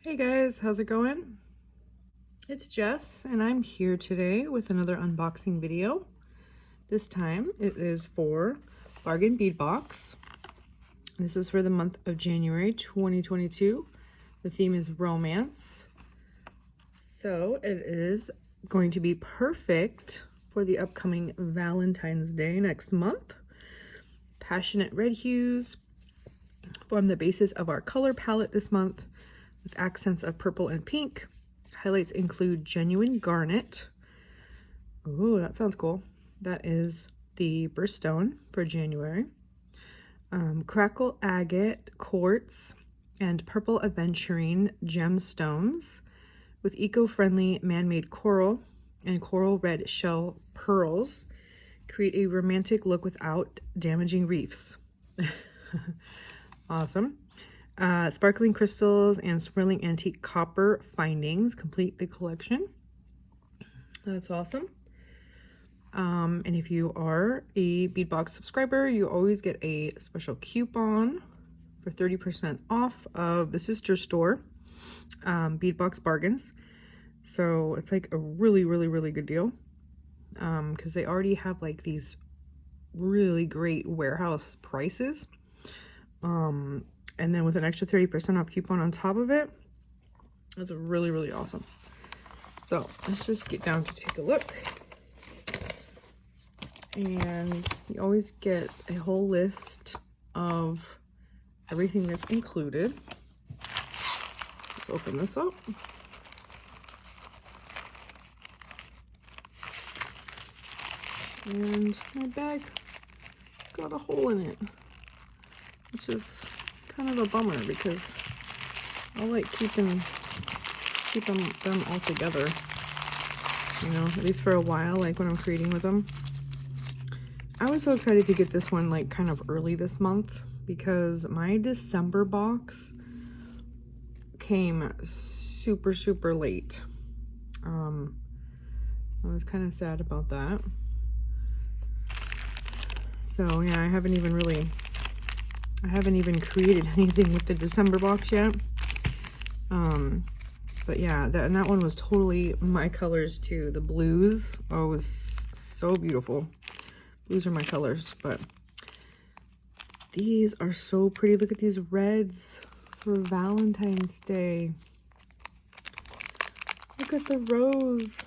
Hey guys, how's it going? It's Jess and I'm here today with another unboxing video. This time it is for Bargain Bead Box. This is for the month of January 2022. The theme is romance. So it is going to be perfect for the upcoming Valentine's Day next month. Passionate red hues form the basis of our color palette this month, with accents of purple and pink. Highlights include genuine garnet. Oh, that sounds cool. That is the birthstone for January. Crackle agate quartz and purple aventurine gemstones with eco-friendly man-made coral and coral red shell pearls create a romantic look without damaging reefs. Awesome. Sparkling crystals and swirling antique copper findings complete the collection. That's awesome. And if you are a Beadbox subscriber, you always get a special coupon for 30% off of the sister store, Beadbox Bargains. So it's like a really good deal, because they already have like these really great warehouse prices. And then with an extra 30% off coupon on top of it, that's really awesome. So let's just get down to take a look. And you always get a whole list of everything that's included. Let's open this up. And my bag got a hole in it, which is kind of a bummer because I like keeping them all together, you know, at least for a while, like when I'm creating with them. I was so excited to get this one like kind of early this month because my December box came super late. I was kind of sad about that. So yeah, I haven't even created anything with the December box yet. But yeah, that one was totally my colors too. The blues, oh, it was so beautiful. Blues are my colors, but these are so pretty. Look at these reds for Valentine's Day. Look at the rose.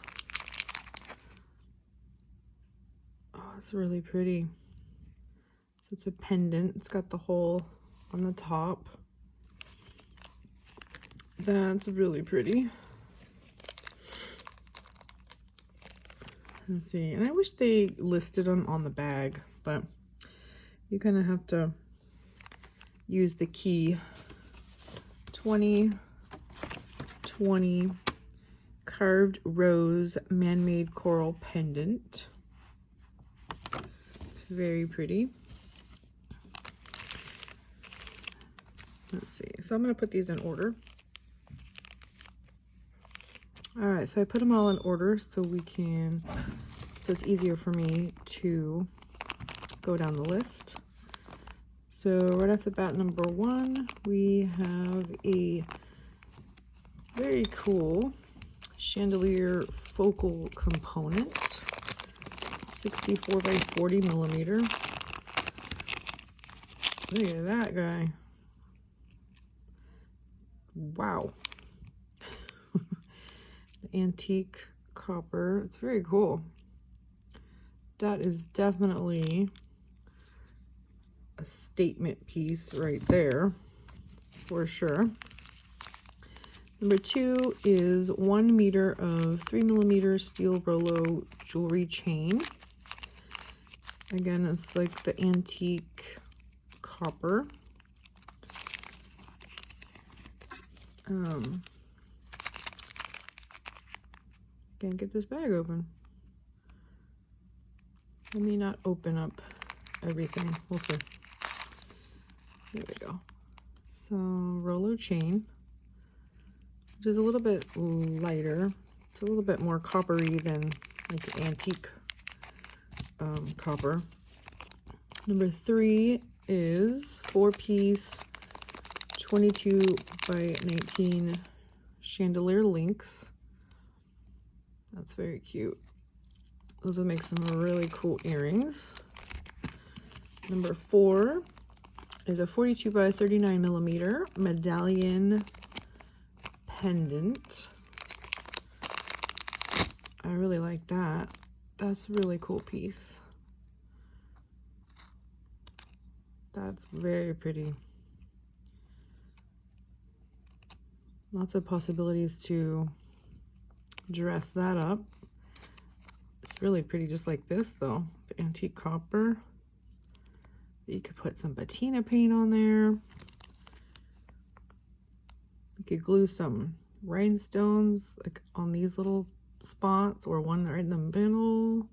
Oh, it's really pretty. So it's a pendant. It's got the hole on the top. That's really pretty. Let's see. And I wish they listed them on the bag, but you kind of have to use the key. 2020 carved rose man-made coral pendant. It's very pretty. Let's see. So I'm going to put these in order. All right, so I put them all in order so it's easier for me to go down the list. So right off the bat, number one, we have a very cool chandelier focal component, 64 by 40 millimeter. Look at that guy. Wow. Antique copper. It's very cool. That is definitely a statement piece right there for sure. Number two is 1 meter of 3 millimeter steel Rolo jewelry chain. Again, it's like the antique copper. Can't get this bag open. Let me not open up everything. We'll see. There we go. So Rolo chain, which is a little bit lighter. It's a little bit more coppery than like the antique copper. Number three is 4-piece 22 by 19 chandelier links. That's very cute. Those would make some really cool earrings. Number 4 is a 42 by 39 millimeter medallion pendant. I really like that. That's a really cool piece. That's very pretty. Lots of possibilities to dress that up. It's really pretty just like this though. The antique copper. You could put some patina paint on there. You could glue some rhinestones like on these little spots, or one right in the middle.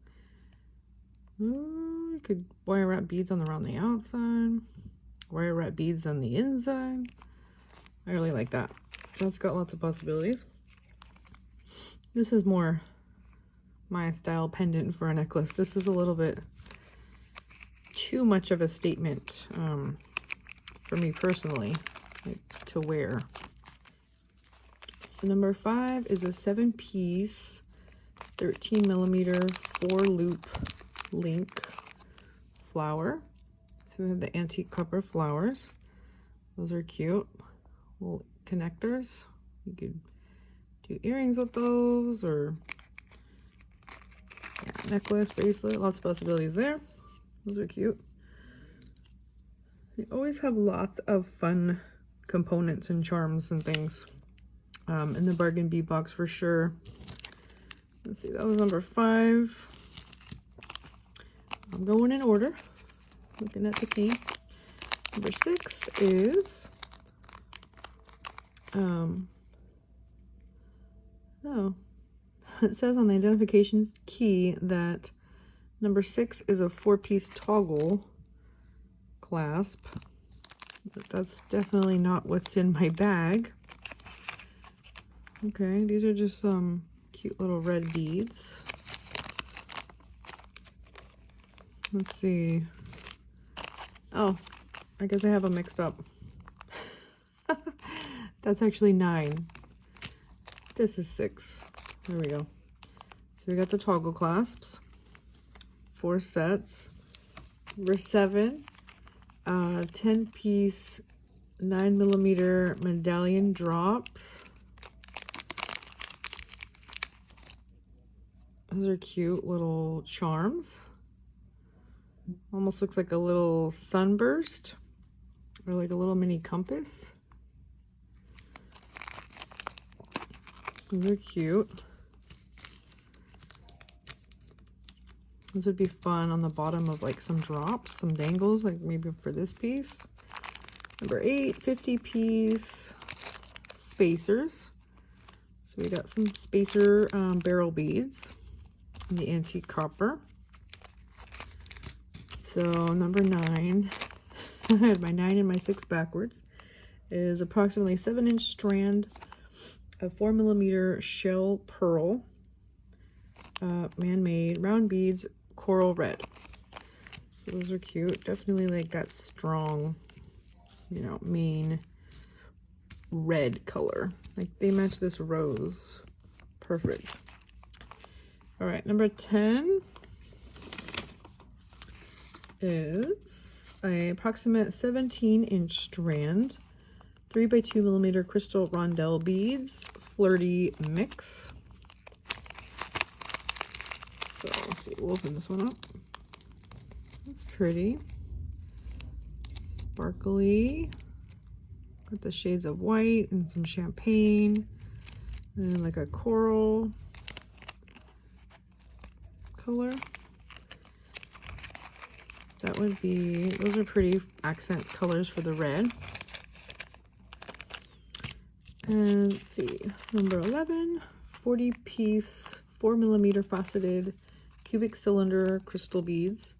Ooh, you could wire wrap beads around the outside, wire wrap beads on the inside. I really like that. That's got lots of possibilities. This is more my style pendant for a necklace. This is a little bit too much of a statement for me personally, like, to wear. So number 5 is a 7-piece 13 millimeter 4-loop link flower. So we have the antique copper flowers. Those are cute. Little connectors. You could do earrings with those, or yeah, necklace, bracelet, lots of possibilities there. Those are cute. They always have lots of fun components and charms and things in the Bargain Bead Box for sure. Let's see, that was number 5. I'm going in order, looking at the key. Number 6 is oh, it says on the identification key that number 6 is a 4-piece toggle clasp. But that's definitely not what's in my bag. Okay, these are just some cute little red beads. Let's see. Oh, I guess I have them mixed up. That's actually 9. This is 6. There we go. So we got the toggle clasps. 4 sets. Number 7, 10-piece 9 millimeter medallion drops. Those are cute little charms. Almost looks like a little sunburst, or like a little mini compass. Those are cute. This would be fun on the bottom of like some drops, some dangles, like maybe for this piece. Number 8, 50-piece spacers. So we got some spacer barrel beads in the antique copper. So number 9, I had my 9 and my 6 backwards, is approximately 7-inch strand of 4 millimeter shell pearl, man-made round beads, coral red. So those are cute. Definitely like that strong, you know, main red color. Like they match this rose. Perfect. All right, number 10 is a approximate 17-inch strand, 3 by 2 millimeter crystal rondelle beads, flirty mix. So let's see, we'll open this one up. That's pretty. Sparkly. Got the shades of white and some champagne, and then like a coral color. That would be, those are pretty accent colors for the red. And let's see, number 11, 40-piece 4 millimeter faceted cubic cylinder crystal beads,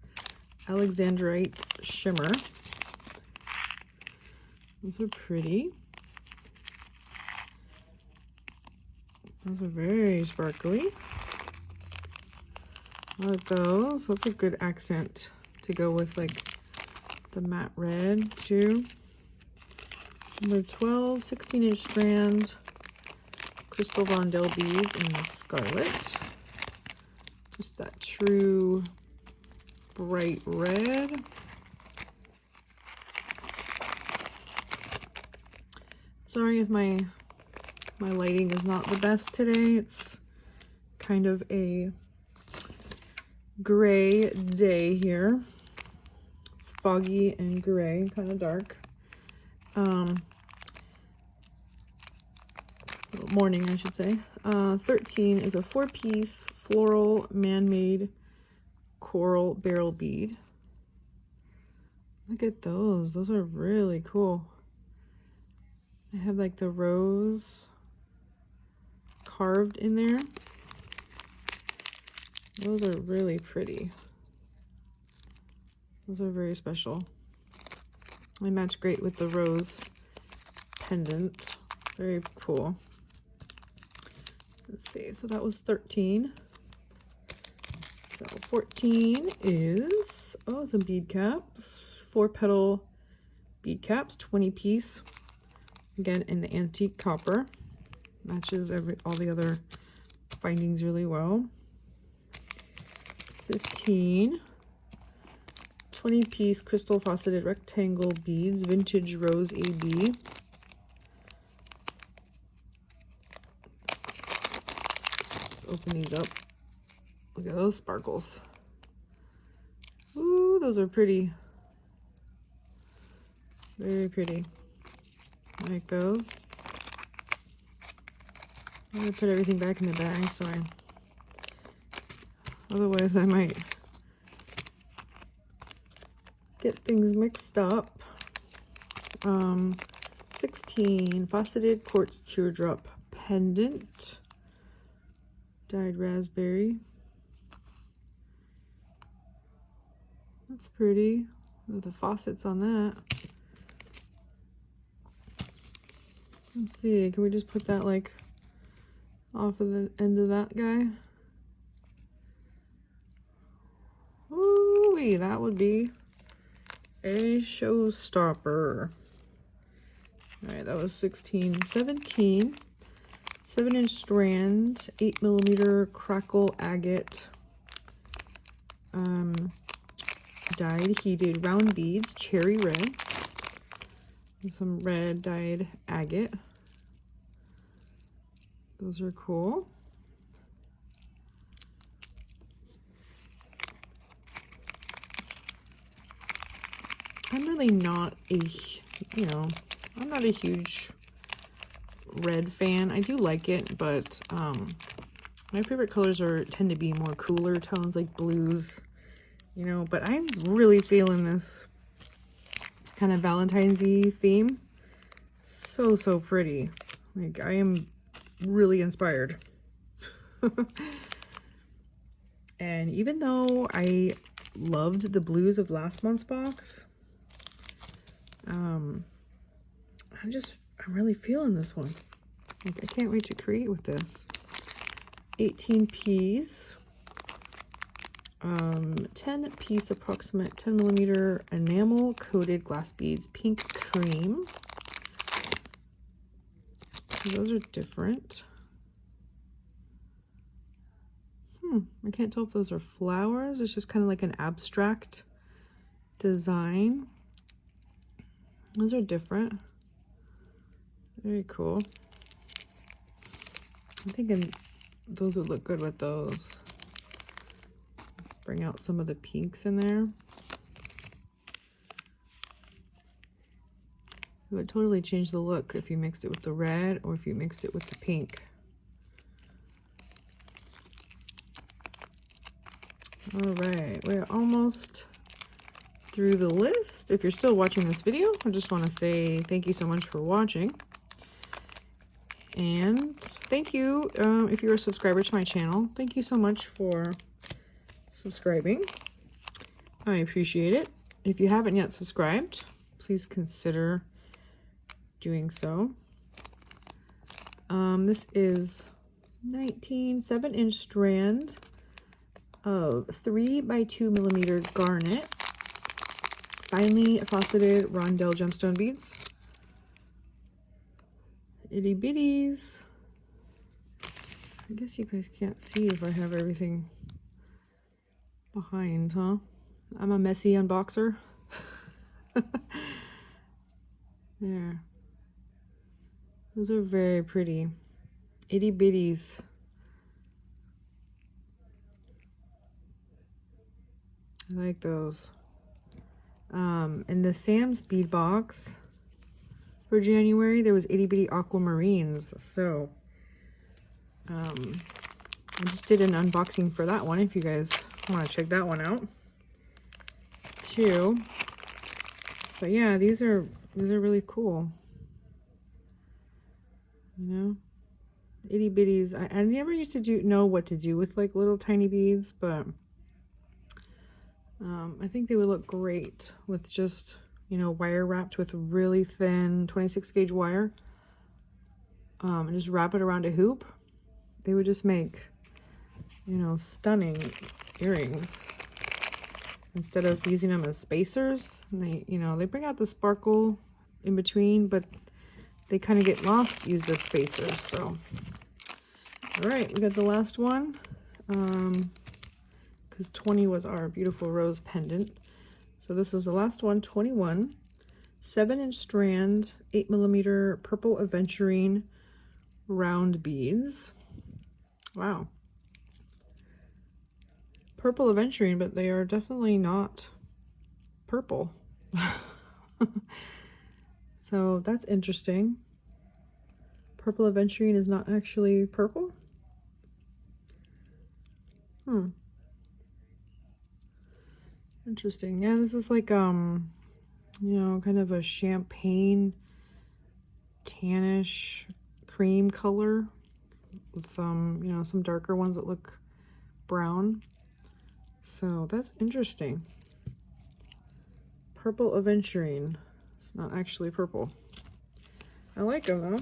Alexandrite shimmer. Those are pretty. Those are very sparkly. I like those. That's a good accent to go with like the matte red too. Number 12, 16-inch strand crystal rondelle beads in the scarlet. Just that true bright red. Sorry if my lighting is not the best today. It's kind of a gray day here. It's foggy and gray, kind of dark. Morning, I should say. 13 is a 4-piece floral man-made coral barrel bead. Look at those. Those are really cool. I have like the rose carved in there. Those are really pretty. Those are very special. They match great with the rose pendant. Very cool. Let's see, so that was 13. So 14 is, oh, some bead caps. 4-petal bead caps, 20-piece. Again, in the antique copper. Matches all the other bindings really well. 15. 20-piece crystal faceted rectangle beads, vintage rose AB. Let's open these up. Look at those sparkles. Ooh, those are pretty. Very pretty. I like those. I'm gonna put everything back in the bag, so otherwise I might get things mixed up. 16, faceted quartz teardrop pendant, dyed raspberry. That's pretty. With the faucets on that. Let's see, can we just put that like off of the end of that guy? Ooh, that would be a showstopper. All right, that was 16. 17, 7-inch strand, 8mm crackle agate, dyed heated round beads, cherry red, and some red dyed agate. Those are cool. I'm really not I'm not a huge red fan. I do like it, but my favorite colors tend to be more cooler tones, like blues, but I'm really feeling this kind of Valentine's-y theme. So pretty. Like, I am really inspired. And even though I loved the blues of last month's box, I'm really feeling this one. Like, I can't wait to create with this. 18 piece, 10-piece approximate 10mm enamel coated glass beads, pink cream. Those are different. I can't tell if those are flowers. It's just kind of like an abstract design. Those are different. Very cool. I'm thinking those would look good with those. Bring out some of the pinks in there. It would totally change the look if you mixed it with the red or if you mixed it with the pink. All right, we're almost through the list. If you're still watching this video, I just want to say thank you so much for watching. And thank you if you're a subscriber to my channel. Thank you so much for subscribing. I appreciate it. If you haven't yet subscribed, please consider doing so. This is 7-inch strand of 3x2mm garnet, finely faceted rondelle gemstone beads. Itty bitties. I guess you guys can't see if I have everything behind, huh? I'm a messy unboxer. There. Those are very pretty. Itty bitties. I like those. In the Sam's bead box for January, there was itty bitty aquamarines. So, I just did an unboxing for that one if you guys want to check that one out too. But yeah, these are really cool. You know, itty bitties. I never used to know what to do with like little tiny beads, but I think they would look great with just, you know, wire wrapped with really thin 26 gauge wire. And just wrap it around a hoop. They would just make, you know, stunning earrings instead of using them as spacers. And they, you know, they bring out the sparkle in between, but they kind of get lost used as spacers. So, all right, we got the last one. Because 20 was our beautiful rose pendant. So this is the last one, 21. 7-inch strand, 8mm purple aventurine round beads. Wow. Purple aventurine, but they are definitely not purple. So that's interesting. Purple aventurine is not actually purple. Interesting. Yeah, this is like, you know, kind of a champagne tannish cream color with, you know, some darker ones that look brown. So that's interesting. Purple aventurine. It's not actually purple. I like them though.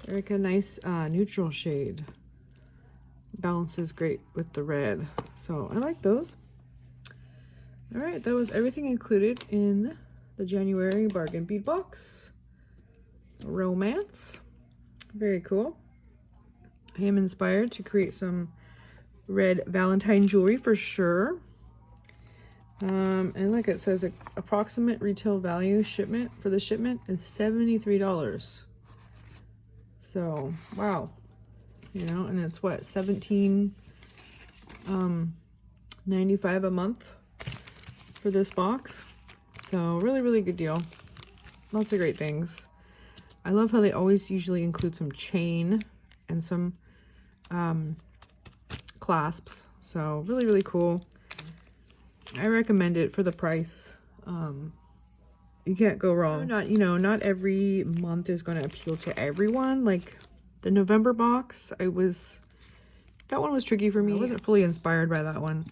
They're like a nice neutral shade. Balances great with the red. So I like those. All right, that was everything included in the January Bargain Bead Box. Romance. Very cool. I am inspired to create some red Valentine jewelry for sure. And like it says, approximate retail value shipment for the shipment is $73. So, wow. You know, and it's what, $17.95 a month for this box. So really, really good deal. Lots of great things. I love how they always usually include some chain and some clasps. So really, really cool. I recommend it for the price. You can't go wrong. You know, not every month is going to appeal to everyone. Like the November box, that one was tricky for me. I wasn't fully inspired by that one.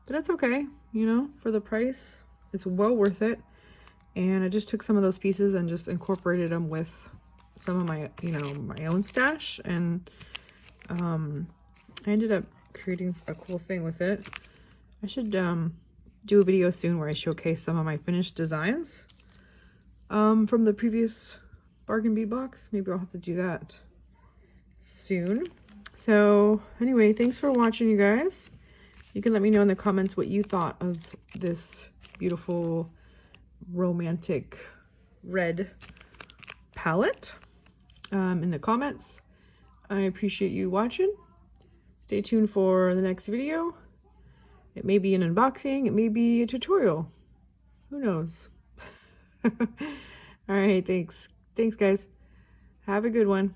But it's okay, you know, for the price. It's well worth it. And I just took some of those pieces and just incorporated them with some of my, you know, my own stash. And I ended up creating a cool thing with it. I should do a video soon where I showcase some of my finished designs from the previous Bargain Bead Box. Maybe I'll have to do that soon. So anyway, thanks for watching, you guys. You can let me know in the comments what you thought of this beautiful romantic red palette in the comments. I appreciate you watching. Stay tuned for the next video. It may be an unboxing, it may be a tutorial. Who knows? All right, thanks. Thanks, guys. Have a good one.